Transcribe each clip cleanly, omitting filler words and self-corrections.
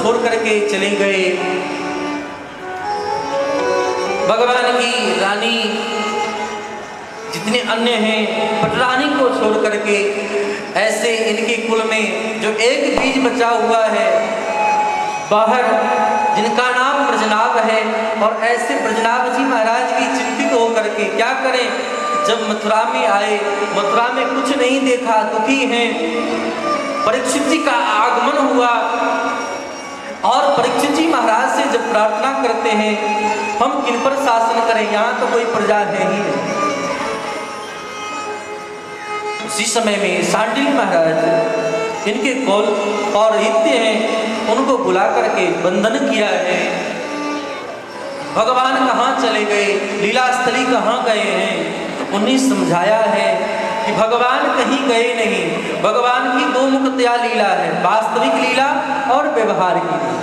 छोड़ करके चले गए। भगवान की रानी जितने अन्य हैं पटरानी को छोड़ करके ऐसे इनके कुल में जो एक बीज बचा हुआ है बाहर, जिनका नाम ब्रजनाभ है, और ऐसे ब्रजनाभ जी महाराज की चिंतित होकर के क्या करें, जब मथुरा में आए, मथुरा में कुछ नहीं देखा, दुखी हैं। परीक्षित जी का आगमन हुआ और परीक्षित जी महाराज से जब प्रार्थना करते हैं हम किन पर शासन करें, यहाँ तो कोई प्रजा है ही नहीं। उसी समय में सांडिल्य महाराज इनके कौल और हित्य हैं, उनको बुला करके वंदन किया है। भगवान कहाँ चले गए, लीला स्थली कहाँ गए हैं, उन्हें समझाया है कि भगवान कहीं गए नहीं। भगवान की दो मुक्तिया लीला है, वास्तविक लीला और व्यवहार की लीला।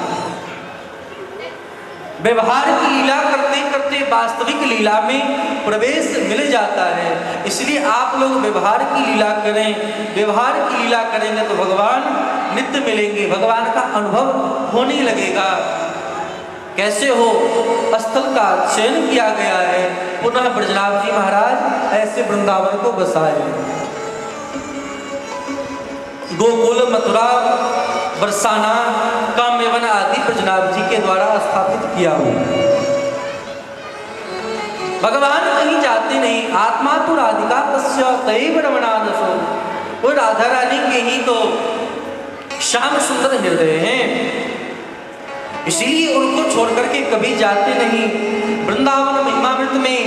व्यवहार की लीला करते करते वास्तविक लीला में प्रवेश मिल जाता है। इसलिए आप लोग व्यवहार की लीला करें, व्यवहार की लीला करेंगे तो भगवान नित्य मिलेंगे, भगवान का अनुभव होने लगेगा। कैसे हो, स्थल का चयन किया गया है, पुनः ब्रजनाभ जी महाराज ऐसे वृंदावन को बसाए। गोकुल, मथुरा, बरसाना, काम्यवन आदि ब्रजनाभ जी के द्वारा स्थापित किया हुआ। भगवान कहीं जाते नहीं, आत्मा तो राधिका तस्य तैव रमणादसो, वो राधा रानी के ही तो श्याम सुंदर हृदय हैं, इसीलिए उनको छोड़ करके कभी जाते नहीं। वृंदावन महिमामृत में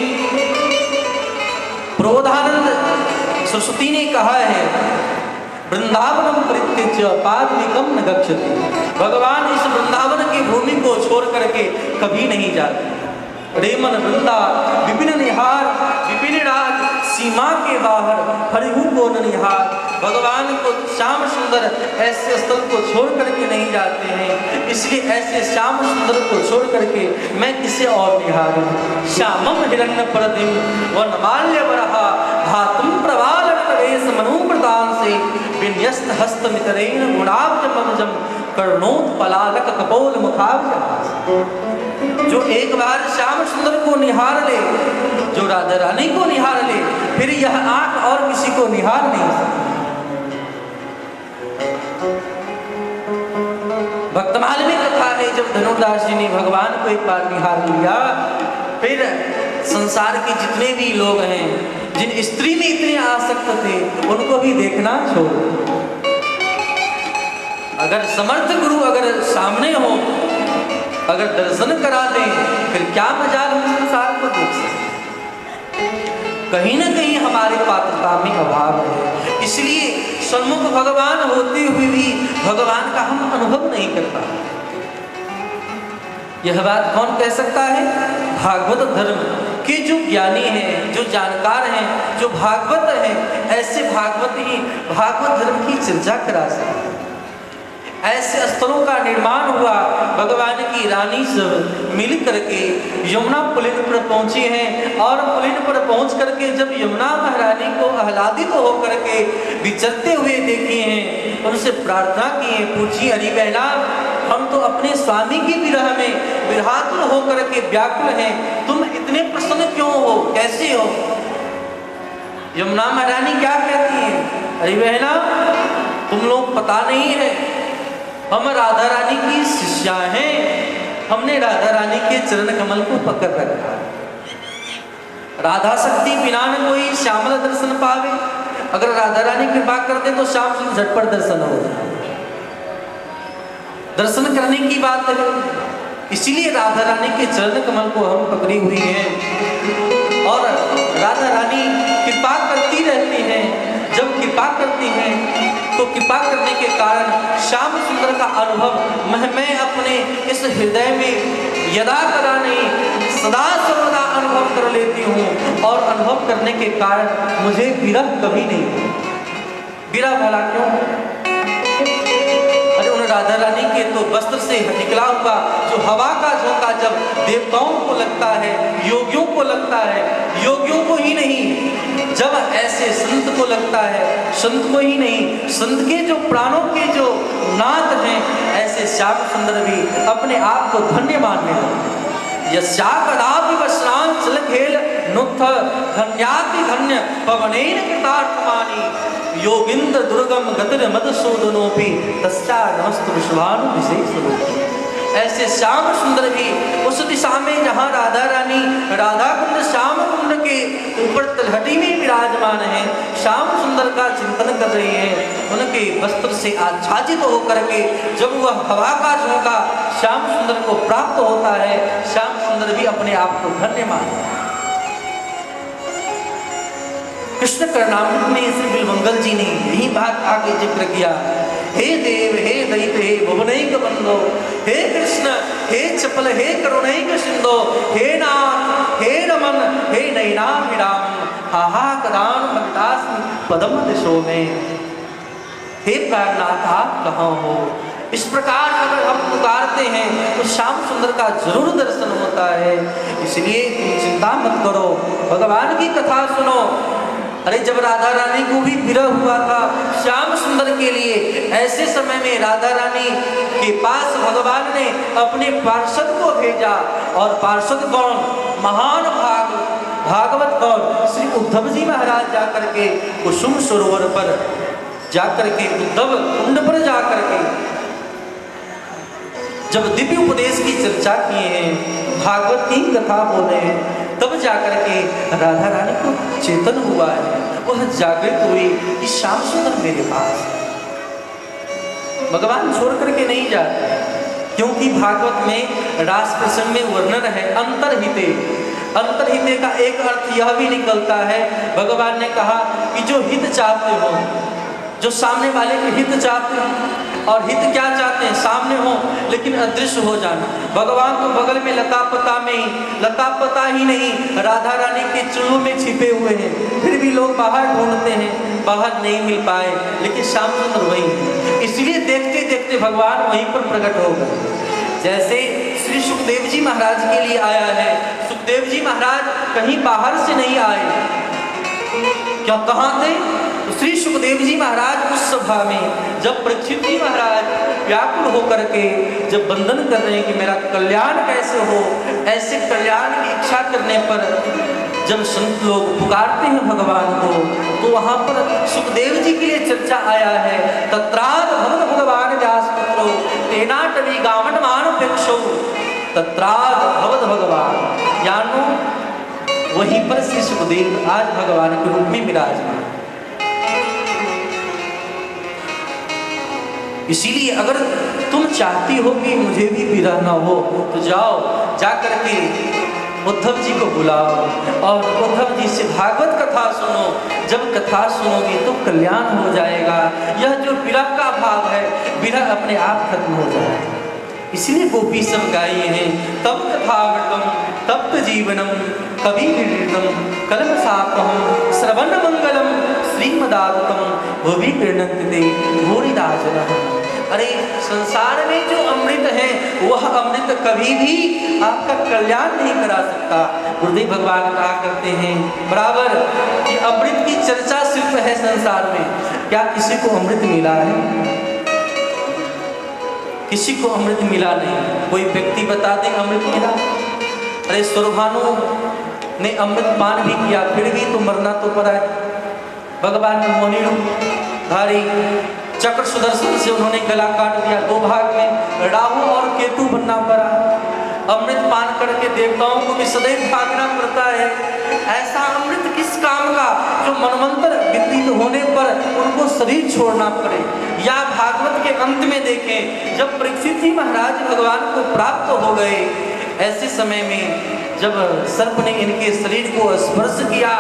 प्रोधानंद सरस्वती ने कहा है, वृंदावनम परित्यज्य पादविकम न गच्छति, भगवान इस वृंदावन की भूमि को छोड़ करके कभी नहीं जाते। रेमन वृंदा विपिन निहार, विपिन राज सीमा के बाहर हरिहु को निहार, भगवान को श्याम सुंदर ऐसे स्थल को छोड़ करके नहीं जाते हैं। इसलिए ऐसे श्याम सुंदर को छोड़ करके मैं किसे और निहारूं। श्यामम हिरण्य प्रदिम वनमाल्य वरहा धातुम प्रवाल प्रवेश मनुप्रदान से विन्यस्त हस्त मितरेण गुणाब्ज मनुजम कर्णोत पलालक कपोल मुखाब्ज। जो एक बार श्याम सुंदर को निहार ले, जो राधा रानी को निहार ले, फिर यह आंख और किसी को निहार नहीं सकती। भक्तमाल में कथा है, जब धनुर्दास जी ने भगवान को एक बार निहार लिया, फिर संसार के जितने भी लोग हैं, जिन स्त्री में इतने आसक्त थे, उनको भी देखना छोड़। अगर समर्थ गुरु अगर सामने हो, अगर दर्शन करा दें, फिर क्या मजाल हम संसार को देख सकते। कहीं ना कहीं हमारे पात्रता में अभाव है, इसलिए सन्मुख भगवान होते हुए भी भगवान का हम अनुभव नहीं करता। यह बात कौन कह सकता है? भागवत धर्म के जो ज्ञानी हैं, जो जानकार हैं, जो भागवत हैं, ऐसे भागवत ही भागवत धर्म की चर्चा करा सकते। ऐसे स्थलों का निर्माण हुआ, भगवान की रानी सब मिल करके यमुना पुलिन पर पहुंची हैं, और पुलिन पर पहुंच करके जब यमुना महारानी को आह्लादित तो होकर के विचरते हुए देखी हैं, उनसे प्रार्थना की है, पूछी, अरे बहना, हम तो अपने स्वामी की विरह में विरहातुर होकर के व्याकुल हैं, तुम इतने प्रसन्न क्यों हो, कैसे हो? यमुना महारानी क्या कहती है, अरे बहना, तुम लोग पता नहीं है, हम राधा रानी की शिष्या हैं, हमने राधा रानी के चरण कमल को पकड़ रखा। राधा शक्ति बिना न कोई श्यामल दर्शन पावे, अगर राधा रानी कृपा करते तो श्याम सुंदर झटपट दर्शन हो जाए। दर्शन करने की बात है, इसीलिए राधा रानी के चरण कमल को हम पकड़ी हुई हैं, और राधा रानी कृपा करती रहती हैं। जब कृपा करती हैं तो कृपा करने के कारण श्याम सुंदर का अनुभव मैं अपने इस हृदय में यदा कदा नहीं सदा सर्वदा अनुभव कर लेती हूँ, और अनुभव करने के कारण मुझे विरह कभी नहीं। विरह भला क्यों? अरे उन राधा रानी के तो वस्त्र से निकला हुआ जो हवा का झोंका जब देवताओं को लगता है, योगियों को लगता है, योगियों को ही नहीं, जब ऐसे संत को लगता है, संत को ही नहीं, संत के जो प्राणों के जो नाथ हैं, ऐसे श्याम सुंदर भी अपने आप को धन्य मानने लगे। यस्याकदापि वस्त्रांचल खेल नुत्थ धन्याति धन्य पवनेन कृतार्थमानि योगिंद्र दुर्गम गतिर मधुसूदनोपि तस्या नमस्तु शुभानु विशेष रूप। ऐसे श्याम सुंदर भी उस दिशा में जहाँ राधा रानी राधा कुंड श्याम कुंड के ऊपर तलहटी में विराजमान है, श्याम सुंदर का चिंतन कर रही है, उनके वस्त्र से आच्छादित होकर के जब वह हवा का झोंका श्याम सुंदर को प्राप्त होता है, श्याम सुंदर भी अपने आप को धन्य मानता है। कृष्ण कर्णामृत में श्री बिलमंगल जी ने यही बात आगे जिक्र किया। हे देव, हे दैत, हे भुवनैक बंधो, हे कृष्ण, हे चपल, हे करुणैक सिंधो, हे नाथ, हे रमन, हे नैनाभिराम, हाहाकदान भक्तास्मि पदम दिशो में। हे प्राणनाथ, आप कहाँ हो? इस प्रकार अगर हम पुकारते हैं तो श्याम सुंदर का जरूर दर्शन होता है। इसलिए तुम चिंता मत करो, भगवान की कथा सुनो। अरे जब राधा रानी को भी विरह हुआ था श्याम सुंदर के लिए, ऐसे समय में राधा रानी के पास भगवान ने अपने पार्षद को भेजा। और पार्षद कौन? महान भागवत कौन? श्री उद्धव जी महाराज जाकर के कुसुम सरोवर पर जाकर के, उद्धव कुंड पर जाकर के जब दिव्य उपदेश की चर्चा किए हैं, भागवत की कथा बोले हैं, तब जाकर के राधा रानी को चेतन हुआ है, वह जागृत हुई कि श्याम सुंदर मेरे पास। भगवान छोड़ करके नहीं जाते, क्योंकि भागवत में रास प्रसंग में वर्णन है अंतर्हिते। अंतर्हिते का एक अर्थ यह भी निकलता है, भगवान ने कहा कि जो हित चाहते हो, जो सामने वाले के हित चाहते हो, और हित क्या चाहते हैं? सामने हो लेकिन अदृश्य हो जाना। भगवान तो बगल में लता पता ही नहीं, राधा रानी के चूल्हों में छिपे हुए हैं, फिर भी लोग बाहर ढूंढते हैं, बाहर नहीं मिल पाए, लेकिन श्याम सुंदर वही है। इसलिए देखते देखते भगवान वहीं पर प्रकट हो गए। जैसे श्री सुखदेव जी महाराज के लिए आया है, सुखदेव जी महाराज कहीं बाहर से नहीं आए, क्या कहाँ थे? श्री सुखदेव जी महाराज उस सभा में जब परीक्षित जी महाराज व्याकुल होकर के जब वंदन कर रहे हैं कि मेरा कल्याण कैसे हो, ऐसे कल्याण की इच्छा करने पर जब संत लोग पुकारते हैं भगवान को, तो वहाँ पर सुखदेव जी के लिए चर्चा आया है। तत्राद भगवत भगवान व्यासपुत्रो तेनाटवी गावट मान पेक्षो, तत्राद भगवत भगवान, जानो वहीं पर श्री सुखदेव आज भगवान के रूप में विराजमान। इसीलिए अगर तुम चाहती हो कि मुझे भी विरह न हो, तो जाओ, जाकर के उद्धव जी को बुलाओ और उद्धव जी से भागवत कथा सुनो। जब कथा सुनोगे तो कल्याण हो जाएगा। यह जो विरह का भाव है, विरह अपने आप खत्म हो जाएगा। इसलिए गोपी सब गाये हैं, तब कथामृतम तप्त जीवनम कवि विरतम कलम सापहम श्रवण मंगलम श्रीमदातम भुवि गृह्णन्ति भूरिदाजनः। अरे संसार में जो अमृत है, वह अमृत कभी भी आपका कल्याण नहीं करा सकता। गुरुदेव भगवान कहा करते हैं बराबर कि अमृत की चर्चा सिर्फ है संसार में, क्या किसी को अमृत मिला है? किसी को अमृत मिला नहीं। कोई व्यक्ति बता दे अमृत मिला? अरे सुरभानु ने अमृत पान भी किया, फिर भी तो मरना तो पड़ा है। भगवान ने मोहिनी रूप धारी चक्र सुदर्शन से उन्होंने गला काट दिया, दो भाग में राहु और केतु बनना पड़ा। अमृत पान करके देवताओं को भी सदैव भागना पड़ता है। ऐसा अमृत किस काम का जो मनवंतर व्यतीत होने पर उनको शरीर छोड़ना पड़े। या भागवत के अंत में देखें, जब परीक्षित जी महाराज भगवान को प्राप्त हो गए, ऐसे समय में जब सर्प ने इनके शरीर को स्पर्श किया,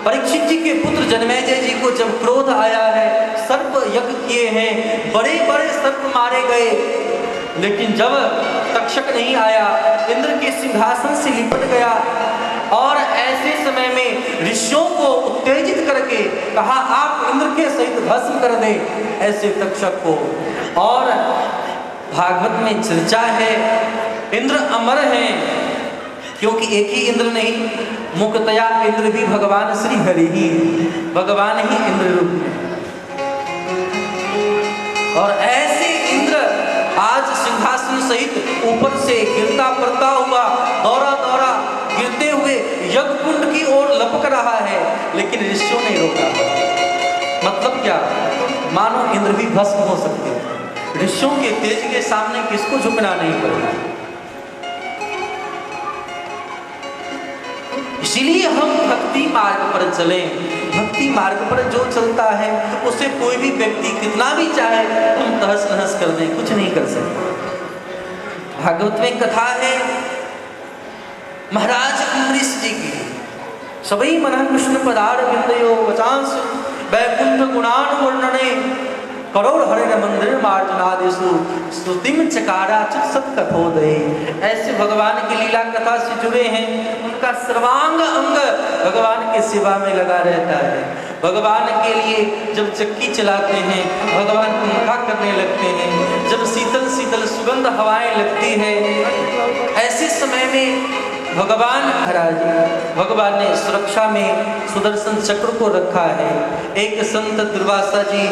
परीक्षित जी के पुत्र जन्मेजय जी को जब क्रोध आया है, सर्प यज्ञ किए हैं, बड़े बड़े सर्प मारे गए, लेकिन जब तक्षक नहीं आया, इंद्र के सिंहासन से लिपट गया, और ऐसे समय में ऋषियों को उत्तेजित करके कहा आप इंद्र के सहित भस्म कर दे ऐसे तक्षक को। और भागवत में चर्चा है इंद्र अमर हैं, क्योंकि एक ही इंद्र नहीं, मुक्तया इंद्र भी भगवान श्री हरि ही, भगवान ही इंद्र रूप है। और ऐसे इंद्र आज सिंहासन सहित ऊपर से गिरता पड़ता हुआ दौरा दौरा गिरते हुए यज्ञ कुंड की ओर लपक रहा है, लेकिन ऋषियों ने रोका। मतलब क्या, मानो इंद्र भी भस्म हो सकते हैं। ऋषियों के तेज के सामने किसको झुकना नहीं पड़ेगा। इसीलिए हम भक्ति मार्ग पर चलें। भक्ति मार्ग पर जो चलता है उसे कोई भी व्यक्ति कितना भी चाहे हम तहस नहस कर दें, कुछ नहीं कर सकते। भागवत में कथा है महाराज अम्बरीश जी की, सभी मन कृष्ण पदार बिंदयो वचांस वैकुंठ गुणान वर्णने करोड़ हरे मंदिर मार्जनादेशु स्तुतिम चकारा सत कथोदय। ऐसे भगवान की लीला कथा से जुड़े हैं, उनका सर्वांग अंग भगवान के सेवा में लगा रहता है। भगवान के लिए जब चक्की चलाते हैं, भगवान को मखा करने लगते हैं, जब शीतल शीतल सुगंध हवाएं लगती है, ऐसे समय में भगवान ने सुरक्षा में सुदर्शन चक्र को रखा है। एक संत दुर्वासा जी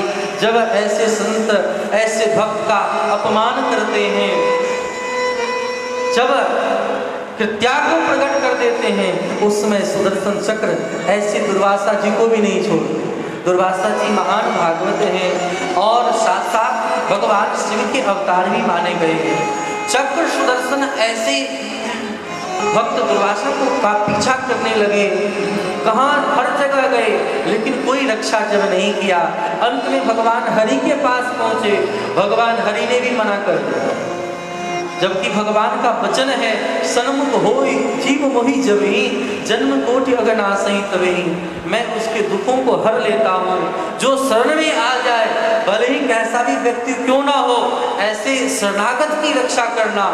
जब ऐसे संत ऐसे भक्त का अपमान करते हैं, जब कृत्याग को प्रकट कर देते हैं, उस समय सुदर्शन चक्र ऐसे दुर्वासा जी को भी नहीं छोड़ते। दुर्वासा जी महान भागवत हैं और साथ साथ भगवान शिव के अवतार भी माने गए हैं। चक्र सुदर्शन ऐसे भक्त दुर्वासा को का पीछा करने लगे, कहाँ हर जगह गए, लेकिन कोई रक्षा जब नहीं किया। अंत में भगवान हरि के पास पहुंचे, भगवान हरि ने भी मना कर दिया। जबकि भगवान का वचन है सन्मुख होई जीव मोहि जबहि जन्म कोटि अगनासहि तबहि। मैं उसके दुखों को हर लेता हूँ, जो शरण में आ जाए, भले ही कैसा भी व्यक्ति क्यों ना हो, ऐसे शरणागत की रक्षा करना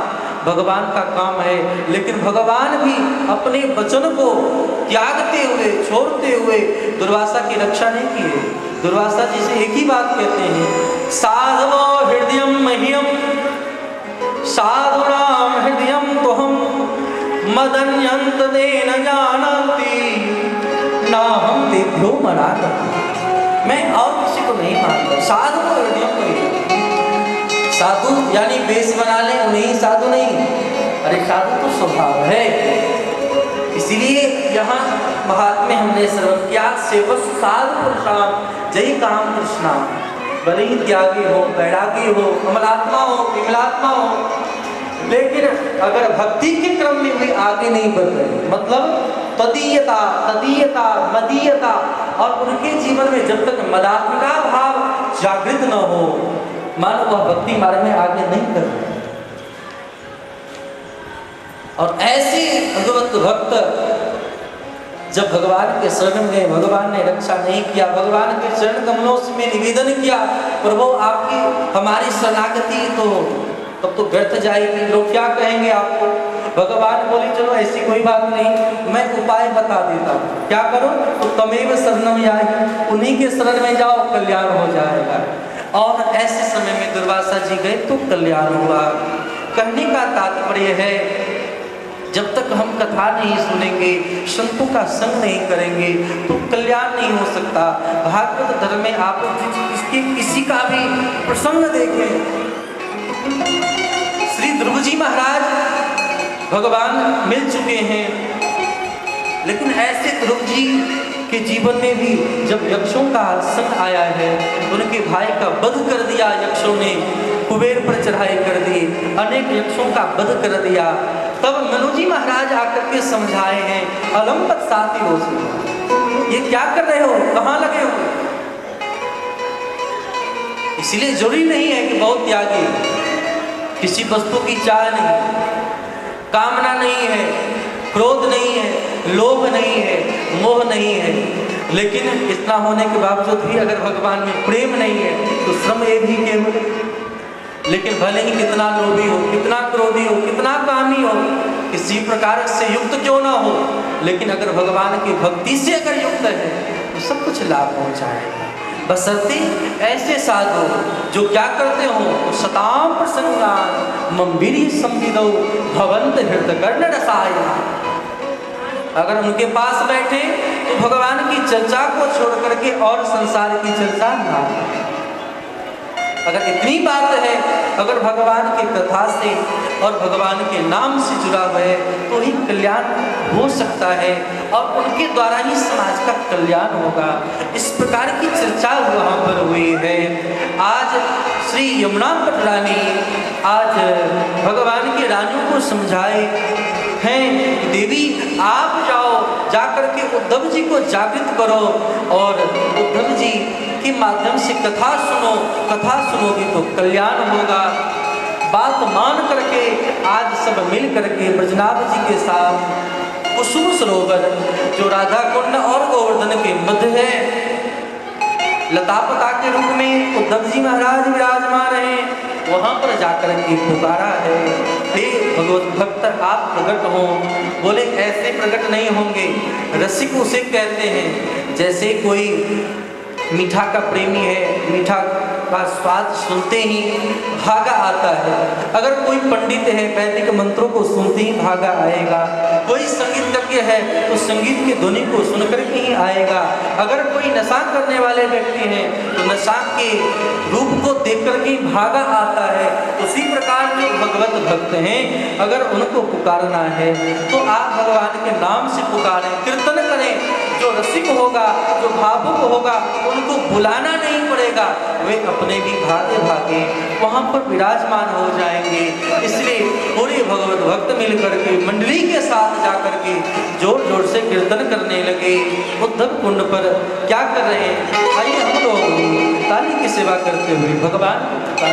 भगवान का काम है। लेकिन भगवान भी अपने वचन को त्यागते हुए छोड़ते हुए दुर्वासा की रक्षा नहीं किए। दुर्वासा जी से एक ही बात कहते हैं, साधवो हृदयम मह्यम साधुनाम हृदयम तो हम मदन्यंत देन जानती ना हम तेभ्यो मना करती। मैं और किसी को नहीं मानता, साधु को हृदयम नहीं। साधु यानी बेस बना ले उन्हीं साधु नहीं, अरे साधु तो स्वभाव है। इसीलिए यहाँ महात्म्य हमने श्रवण किया, सेवक साधु पुरुषाम जय काम कृष्णा। भले ही त्यागी हो, वैरागी हो, अमलात्मा हो, विमलात्मा हो, लेकिन अगर भक्ति के क्रम में भी आगे नहीं बढ़ रहे, मतलब तदीयता तदीयता मदीयता, और उनके जीवन में जब तक मदात्मका भाव जागृत न हो, मानो वह भक्ति मार्ग में आगे नहीं कर रहे। और ऐसे भगवत भक्त जब भगवान के शरण में भगवान ने रक्षा नहीं किया, भगवान के चरण कमलों में निवेदन किया, प्रभु आपकी हमारी शरणागति तो तब तो व्यर्थ जाएगी, लोग क्या कहेंगे आपको। भगवान बोले चलो ऐसी कोई बात नहीं, मैं उपाय बता देता हूँ, क्या करो तो तमेव शरणम याहि, उन्हीं के शरण में जाओ, कल्याण हो जाएगा। और ऐसे समय में दुर्वासा जी गए तो कल्याण हुआ। कहने का तात्पर्य है जब तक हम कथा नहीं सुनेंगे, संतों का संग नहीं करेंगे तो कल्याण नहीं हो सकता। भागवत धर्म में आप किसी का भी प्रसंग देखें, श्री ध्रुव जी महाराज भगवान मिल चुके हैं, लेकिन ऐसे ध्रुव जी के जीवन में भी जब यक्षों का संग आया है, उनके भाई का वध कर दिया यक्षों ने, कुबेर पर चढ़ाई कर दी, अनेक यक्षों का वध कर दिया। तब मनुजी महाराज आकर के समझाए हैं, अलंपत साथी हो, ये क्या कर रहे हो, कहाँ लगे हो। इसलिए जरूरी नहीं है कि बहुत त्यागी, किसी वस्तु की चाह नहीं, कामना नहीं है, क्रोध नहीं है, लोभ नहीं है, मोह नहीं है, लेकिन इतना होने के बावजूद भी अगर भगवान में प्रेम नहीं है तो श्रम ये भी केवल। लेकिन भले ही कितना लोभी हो, कितना क्रोधी हो, कितना कामी हो, किसी प्रकार से युक्त क्यों ना हो, लेकिन अगर भगवान की भक्ति से अगर युक्त है तो सब कुछ लाभ हो जाएगा। बसरते ऐसे साधु जो क्या करते हो, सताम प्रसंगान मम्बिरी संविदो भवंत हृदय कर्ण रसाय। अगर उनके पास बैठे तो भगवान की चर्चा को छोड़ करके और संसार की चर्चा ना। अगर इतनी बात है, अगर भगवान की कथा से और भगवान के नाम से जुड़ा हुआ है तो ही कल्याण हो सकता है और उनके द्वारा ही समाज का कल्याण होगा। इस प्रकार की चर्चा वहाँ पर हुई है। आज श्री यमुना पट रानी आज भगवान की रानियों को समझाए हैं, देवी आप जाओ, जाकर के उद्धव जी को जागृत करो और उद्धव जी के माध्यम से कथा सुनो, कथा सुनोगी तो कल्याण होगा। बात मान करके आज सब मिल करके ब्रजनाभ जी के साथ कुसुम सरोवर जो राधा कुंड और गोवर्धन के मध्य है, लता पता के रूप में उद्धव जी महाराज विराजमान हैं, वहां पर जाकर के पुकारा है, हे भगवत भक्त आप प्रकट हो। बोले ऐसे प्रकट नहीं होंगे। रसिक उसे कहते हैं जैसे कोई मीठा का प्रेमी है, मीठा का स्वाद सुनते ही भागा आता है। अगर कोई पंडित है, वैदिक मंत्रों को सुनते ही भागा आएगा। कोई संगीतज्ञ है तो संगीत की ध्वनि को सुनकर के ही आएगा। अगर कोई नशा करने वाले व्यक्ति हैं तो नशा के रूप को देख कर के भागा आता है। उसी प्रकार जो भगवत भक्त हैं, अगर उनको पुकारना है तो आप भगवान के नाम से पुकारें, कीर्तन करें। जो रसिक होगा, जो भावुक होगा, उनको बुलाना नहीं पड़ेगा, वे अपने भी भागे भागे वहाँ पर विराजमान हो जाएंगे। इसलिए पूरे भगवत भक्त मिलकर के मंडली के साथ जाकर के जोर जोर से कीर्तन करने लगे। उद्धव कुंड पर क्या कर रहे हैं, आइए हम लोग ताली की सेवा करते हुए भगवान को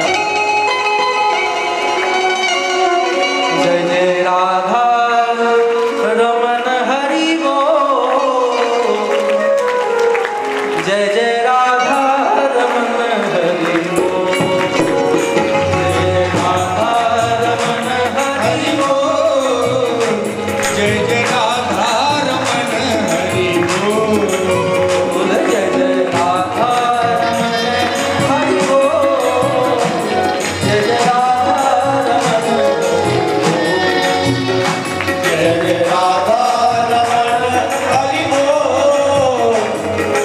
जय जय राधा रमन हरि बोल, जय जय राधा रमन हरि बोल, जय राधा रमन हरि बोल, जय जय राधा रमन हरि बोल, जय जय राधा रमन हरि बोल, जय जय राधा रमन जय जय राधा रमन हरि बोल,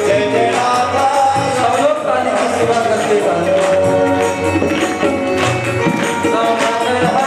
जय जय राधा सब लोग ताली की सेवा करते हैं। रमन